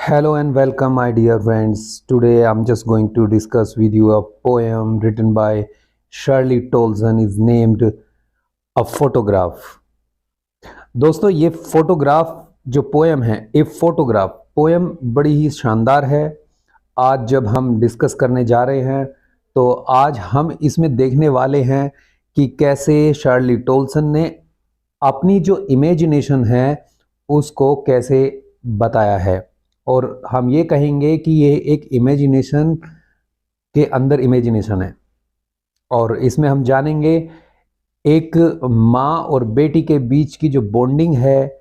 Hello and welcome, my dear friends. Today I'm just going to discuss with you a poem written by Shirley Tolson is named A Photograph. दोस्तों ये photograph जो poem है, a photograph poem बड़ी ही शानदार है। आज जब हम डिस्कस करने जा रहे हैं तो आज हम इसमें देखने वाले हैं कि कैसे शार्ली टोल्सन ने अपनी जो इमेजिनेशन है उसको कैसे बताया है। और हम ये कहेंगे कि ये एक इमेजिनेशन के अंदर इमेजिनेशन है। और इसमें हम जानेंगे एक माँ और बेटी के बीच की जो बॉन्डिंग है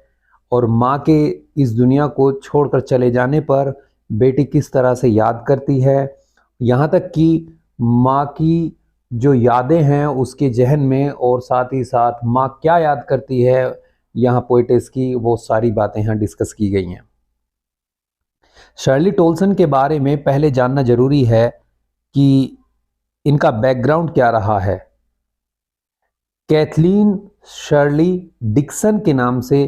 और माँ के इस दुनिया को छोड़कर चले जाने पर बेटी किस तरह से याद करती है, यहाँ तक कि माँ की जो यादें हैं उसके जहन में, और साथ ही साथ माँ क्या याद करती है यहाँ पोएटेस की, वो सारी बातें यहाँ डिस्कस की गई हैं। शर्ली टोल्सन के बारे में पहले जानना जरूरी है कि इनका बैकग्राउंड क्या रहा है। कैथलीन शर्ली डिक्सन के नाम से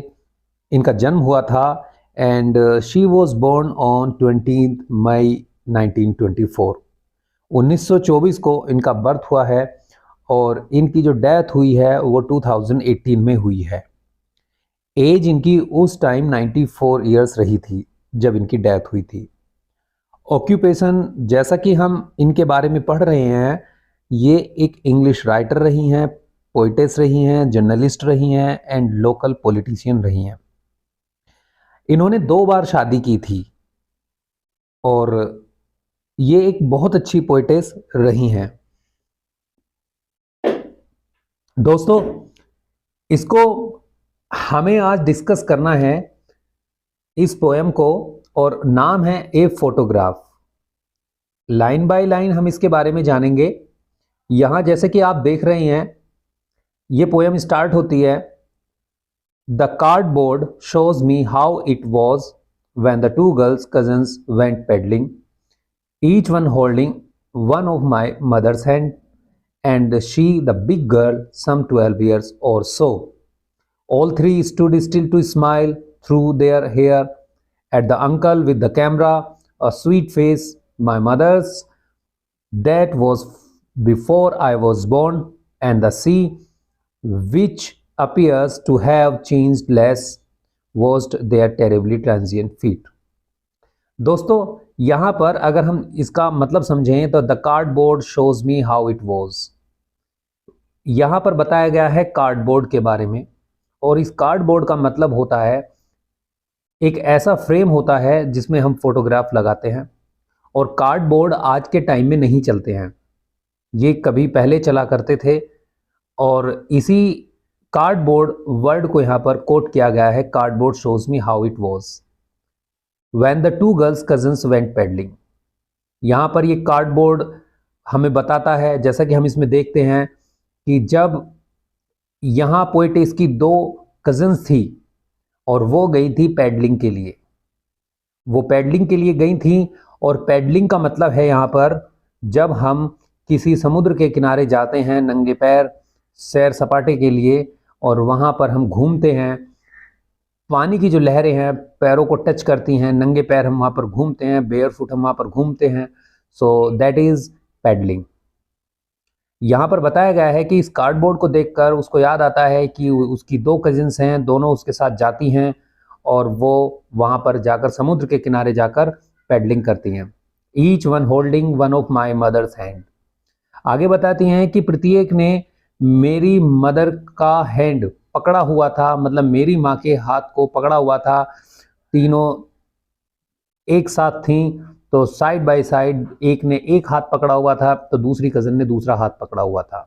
इनका जन्म हुआ था and she was born on 20 May 1924। 1924 को इनका बर्थ हुआ है और इनकी जो डेथ हुई है वो 2018 में हुई है। एज इनकी उस टाइम 94 ईयर्स रही थी जब इनकी डेथ हुई थी। ऑक्यूपेशन जैसा कि हम इनके बारे में पढ़ रहे हैं, ये एक इंग्लिश राइटर रही हैं, पोइटेस रही हैं, जर्नलिस्ट रही हैं एंड लोकल पॉलिटिशियन रही हैं। इन्होंने 2 बार शादी की थी और ये एक बहुत अच्छी पोइटेस रही हैं। दोस्तों इसको हमें आज डिस्कस करना है इस पोएम को, और नाम है a photograph. Line by line हम इसके बारे में जानेंगे। यहां जैसे कि आप देख रहे हैं ये पोएम स्टार्ट होती है, the cardboard shows me how it was when the 2 girls cousins went paddling, each one holding one of my mother's hand and she the big girl some 12 years or so. All 3 stood still to smile through their hair at the uncle with the camera, a sweet face, my mother's. That was before I was born, and the sea, which appears to have changed less, washed their terribly transient feet. दोस्तों यहाँ पर अगर हम इसका मतलब समझें तो the cardboard shows me how it was, यहाँ पर बताया गया है कार्डबोर्ड के बारे में। और इस कार्डबोर्ड का मतलब होता है एक ऐसा फ्रेम होता है जिसमें हम फोटोग्राफ लगाते हैं। और कार्डबोर्ड आज के टाइम में नहीं चलते हैं, ये कभी पहले चला करते थे। और इसी कार्डबोर्ड वर्ड को यहाँ पर कोट किया गया है, cardboard shows me how it was when the 2 girls cousins went pedalling. यहाँ पर ये कार्डबोर्ड हमें बताता है, जैसा कि हम इसमें देखते हैं कि जब यहाँ पोएटेस की 2 कजन्स थी और वो गई थी पैडलिंग के लिए, वो पैडलिंग के लिए गई थी। और पैडलिंग का मतलब है यहाँ पर जब हम किसी समुद्र के किनारे जाते हैं नंगे पैर सैर सपाटे के लिए, और वहाँ पर हम घूमते हैं, पानी की जो लहरें हैं पैरों को टच करती हैं, नंगे पैर हम वहाँ पर घूमते हैं, बेयर फुट हम वहाँ पर घूमते हैं, सो दैट इज़ पैडलिंग। यहाँ पर बताया गया है कि इस कार्डबोर्ड को देखकर उसको याद आता है कि उसकी 2 कजिन्स हैं, दोनों उसके साथ जाती हैं और वो वहाँ पर जाकर समुद्र के किनारे जाकर पैडलिंग करती हैं। Each one holding one of my mother's hand, आगे बताती हैं कि प्रत्येक ने मेरी मदर का हैंड पकड़ा हुआ था, मतलब मेरी माँ के हाथ को पकड़ा हुआ था। तीनों एक साथ थीं तो साइड बाय साइड, एक ने एक हाथ पकड़ा हुआ था तो दूसरी कजन ने दूसरा हाथ पकड़ा हुआ था।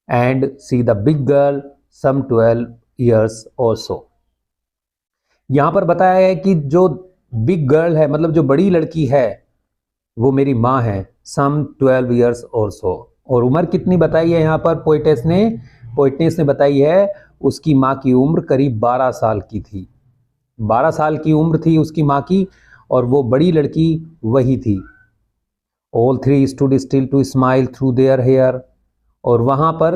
And she the big girl some 12 years or so। यहां पर बताया है कि जो बिग गर्ल है, मतलब जो बड़ी लड़की है, वो मेरी माँ है, सम 12 years or so। और उम्र कितनी बताई है यहाँ पर पोएटेस ने बताई है उसकी माँ की उम्र करीब 12 साल की थी। 12 साल की उम्र थी उसकी माँ की और वो बड़ी लड़की वही थी। All 3 stood still to smile through their hair। और वहाँ पर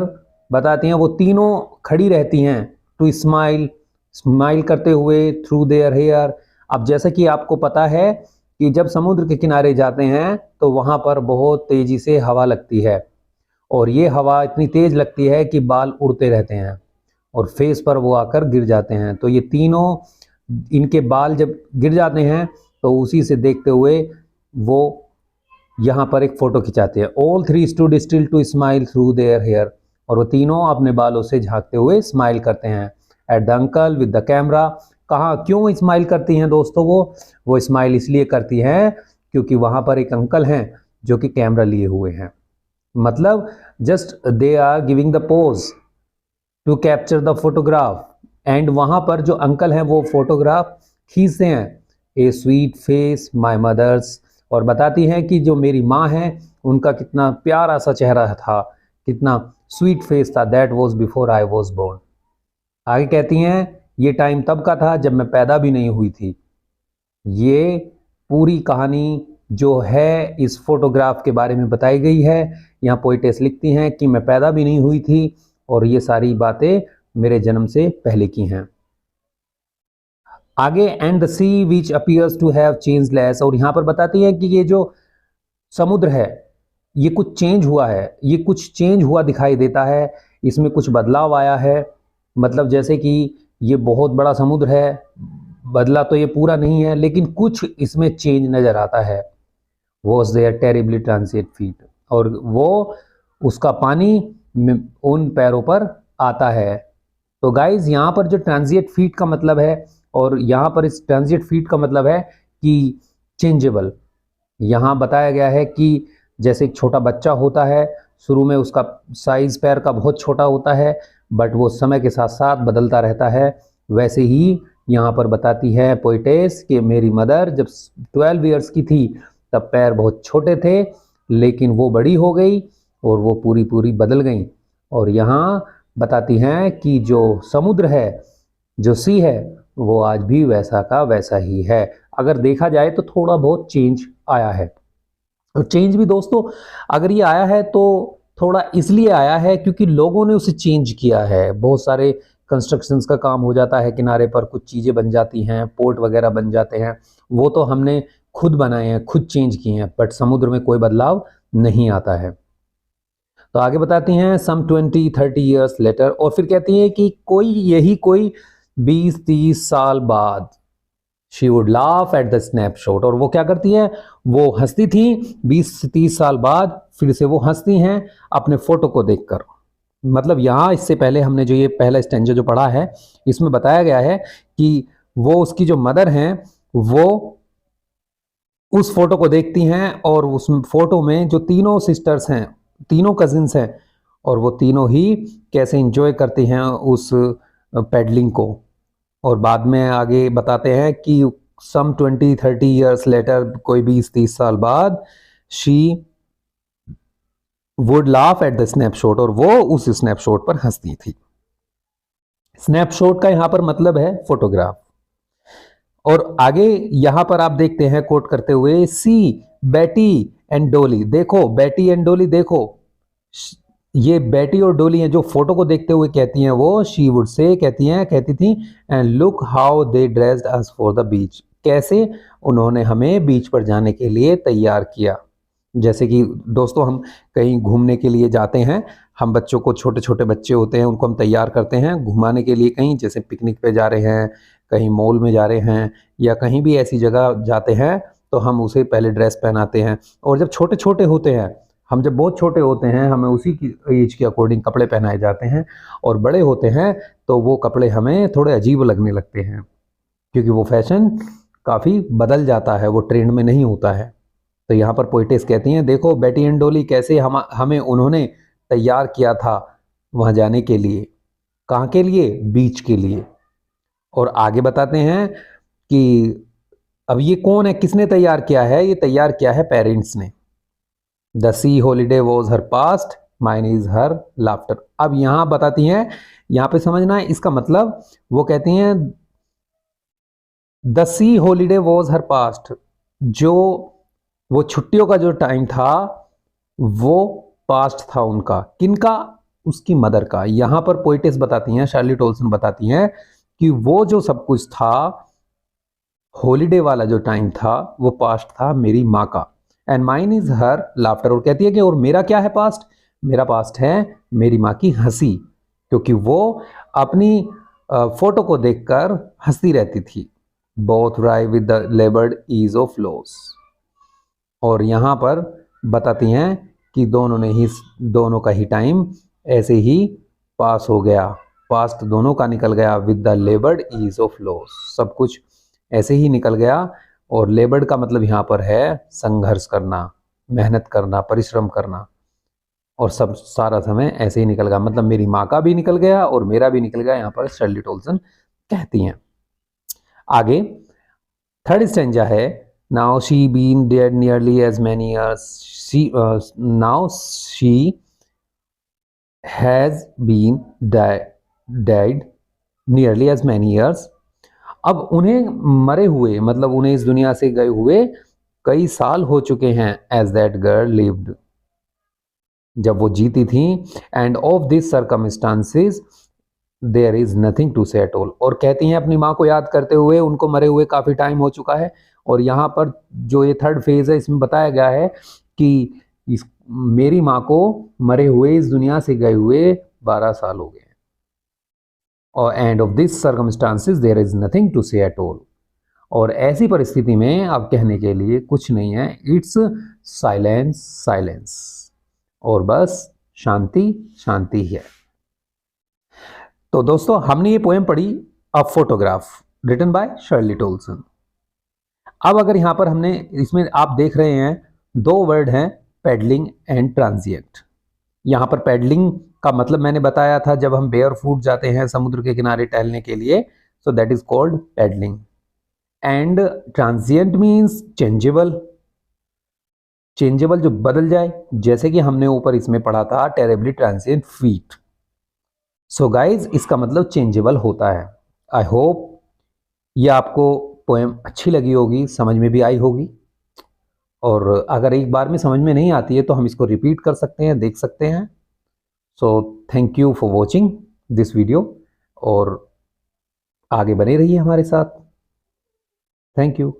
बताते हैं वो तीनों खड़ी रहती हैं, टू स्माइल करते हुए, थ्रू देयर हेयर अब जैसा कि आपको पता है कि जब समुद्र के किनारे जाते हैं तो वहां पर बहुत तेजी से हवा लगती है, और ये हवा इतनी तेज लगती है कि बाल उड़ते रहते हैं और फेस पर वो आकर गिर जाते हैं। तो ये तीनों, इनके बाल जब गिर जाते हैं तो उसी से देखते हुए वो यहाँ पर एक फोटो खिंचाते हैं। All three stood still to smile through their hair, और वो तीनों अपने बालों से झांकते हुए स्माइल करते हैं at the uncle with the camera. कहाँ क्यों स्माइल करती हैं दोस्तों? वो स्माइल इसलिए करती हैं क्योंकि वहाँ पर एक अंकल हैं जो कि कैमरा लिए हुए हैं। मतलब just they are giving the pose to capture the photograph, and वहाँ पर जो अंकल हैं वो फोटोग्राफ खींचते हैं। A sweet face my mother's, और बताती हैं कि जो मेरी माँ है उनका कितना प्यारा सा चेहरा था, कितना स्वीट फेस था, that was before I was born. आगे कहती हैं ये टाइम तब का था जब मैं पैदा भी नहीं हुई थी। ये पूरी कहानी जो है इस फोटोग्राफ के बारे में बताई गई है। यहाँ पोइटेस लिखती हैं कि मैं पैदा भी नहीं हुई थी और ये सारी बातें मेरे जन्म से पहले की हैं। आगे and the sea which appears to have change less, और यहाँ पर बताती है कि ये जो समुद्र है ये कुछ चेंज हुआ है, ये कुछ चेंज हुआ दिखाई देता है, इसमें कुछ बदलाव आया है। मतलब जैसे कि ये बहुत बड़ा समुद्र है, बदला तो ये पूरा नहीं है लेकिन कुछ इसमें चेंज नज़र आता है। Was there terribly transient feet, और वो उसका पानी उन पैरों पर आता है। तो गाइज यहाँ पर जो ट्रांजिएंट फीट का मतलब है, और यहाँ पर इस ट्रांजिएंट फीट का मतलब है कि चेंजेबल। यहाँ बताया गया है कि जैसे एक छोटा बच्चा होता है, शुरू में उसका साइज पैर का बहुत छोटा होता है बट वो समय के साथ साथ बदलता रहता है। वैसे ही यहाँ पर बताती है पोइटेस कि मेरी मदर जब 12 इयर्स की थी तब पैर बहुत छोटे थे, लेकिन वो बड़ी हो गई और वो पूरी पूरी बदल गई। और यहाँ बताती हैं कि जो समुद्र है, जो सी है, वो आज भी वैसा का वैसा ही है। अगर देखा जाए तो थोड़ा बहुत चेंज आया है, और चेंज भी दोस्तों अगर ये आया है तो थोड़ा इसलिए आया है क्योंकि लोगों ने उसे चेंज किया है। बहुत सारे कंस्ट्रक्शंस का काम हो जाता है किनारे पर, कुछ चीज़ें बन जाती हैं, पोर्ट वगैरह बन जाते हैं, वो तो हमने खुद बनाए हैं, खुद चेंज किए हैं, बट समुद्र में कोई बदलाव नहीं आता है। तो आगे बताती हैं सम 20-30 ईयर्स लेटर, और फिर कहती हैं कि कोई 20-30 साल बाद she would laugh at the snapshot, और वो क्या करती हैं, वो हंसती थी 20 से 30 साल बाद, फिर से वो हंसती हैं अपने फोटो को देखकर। मतलब यहाँ इससे पहले हमने जो ये पहला स्टेंजा जो पढ़ा है इसमें बताया गया है कि वो उसकी जो मदर हैं वो उस फोटो को देखती हैं, और उस फोटो में जो तीनों सिस्टर्स हैं, तीनों कजिन्स हैं, और वो तीनों ही कैसे इंजॉय करती हैं उस पेडलिंग को। और बाद में आगे बताते हैं कि सम 20-30 ईयर्स लेटर, कोई 20-30 साल बाद, she would laugh at the snapshot, और वो उस स्नैपशॉट पर हंसती थी। स्नैपशॉट का यहां पर मतलब है फोटोग्राफ। और आगे यहां पर आप देखते हैं कोट करते हुए, सी बेटी एंड डोली, देखो बेटी एंड डोली, देखो ये बेटी और डोली हैं जो फोटो को देखते हुए कहती हैं, वो शी वुड से कहती थी, and look how they dressed us for the beach, कैसे उन्होंने हमें बीच पर जाने के लिए तैयार किया। जैसे कि दोस्तों हम कहीं घूमने के लिए जाते हैं, हम बच्चों को, छोटे छोटे बच्चे होते हैं उनको हम तैयार करते हैं घुमाने के लिए, कहीं जैसे पिकनिक पे जा रहे हैं, कहीं मॉल में जा रहे हैं, या कहीं भी ऐसी जगह जाते हैं तो हम उसे पहले ड्रेस पहनाते हैं। और जब छोटे छोटे होते हैं, हम जब बहुत छोटे होते हैं, हमें उसी की एज के अकॉर्डिंग कपड़े पहनाए जाते हैं, और बड़े होते हैं तो वो कपड़े हमें थोड़े अजीब लगने लगते हैं क्योंकि वो फैशन काफ़ी बदल जाता है, वो ट्रेंड में नहीं होता है। तो यहाँ पर पोइटेस कहती हैं, देखो बेटी एंड डोली कैसे हमें उन्होंने तैयार किया था वहाँ जाने के लिए। कहाँ के लिए? बीच के लिए। और आगे बताते हैं कि अब ये कौन है, किसने तैयार किया है? ये तैयार किया है पेरेंट्स ने। The C holiday was her past, mine is her laughter. अब यहाँ बताती हैं, यहाँ पे समझना है इसका मतलब, वो कहती हैं the C holiday was her past, जो वो छुट्टियों का जो टाइम था वो पास्ट था उनका। किनका? उसकी मदर का। यहाँ पर पोइटेस बताती हैं, शार्ली टोल्सन बताती हैं कि वो जो सब कुछ था हॉलीडे वाला जो टाइम था वो पास्ट था मेरी माँ का, and mine is her laughter. और कहती है कि और मेरा क्या है पास्ट, मेरा पास्ट है मेरी माँ की हंसी, क्योंकि वो अपनी फोटो को देखकर हंसती रहती थी। Both wry with the laboured ease of loss. और यहाँ पर बताती हैं कि दोनों का ही टाइम ऐसे ही पास हो गया, पास्ट दोनों का निकल गया with the laboured ease of loss, सब कुछ ऐसे ही निकल गया। और लेबर्ड का मतलब यहाँ पर है संघर्ष करना, मेहनत करना, परिश्रम करना, और सब सारा समय ऐसे ही निकल गया, मतलब मेरी माँ का भी निकल गया और मेरा भी निकल गया, यहाँ पर शर्ली टोल्सन कहती हैं। आगे थर्ड स्टेंजा है, now she been dead nearly as many years, now she has been dead nearly as many years. अब उन्हें मरे हुए मतलब उन्हें इस दुनिया से गए हुए कई साल हो चुके हैं, एज दैट गर्ल लिव्ड, जब वो जीती थी, and of this circumstances there is nothing to say at all. और कहती हैं अपनी माँ को याद करते हुए, उनको मरे हुए काफ़ी टाइम हो चुका है। और यहाँ पर जो ये थर्ड फेज है इसमें बताया गया है कि मेरी माँ को मरे हुए इस दुनिया से गए हुए 12 साल हो गए, और and of this circumstances there is nothing to say at all. और ऐसी परिस्थिति में अब कहने के लिए कुछ नहीं है, इट्स साइलेंस साइलेंस, और बस शांति शांति है। तो दोस्तों हमने ये पोएम पढ़ी a photograph written by Shirley Toulson. अब अगर यहाँ पर हमने इसमें आप देख रहे हैं दो वर्ड हैं, पेडलिंग एंड ट्रांजिएंट। यहाँ पर पेडलिंग का मतलब मैंने बताया था, जब हम बेयर फूट जाते हैं समुद्र के किनारे टहलने के लिए, so that is called pedalling. And transient means changeable, changeable जो बदल जाए, जैसे कि हमने ऊपर इसमें पढ़ा था terribly transient feet. So guys इसका मतलब चेंजेबल होता है। आई होप ये आपको पोएम अच्छी लगी होगी, समझ में भी आई होगी। और अगर एक बार में समझ में नहीं आती है तो हम इसको रिपीट कर सकते हैं, देख सकते हैं। So thank you for watching this video, और आगे बने रहिए हमारे साथ। Thank you.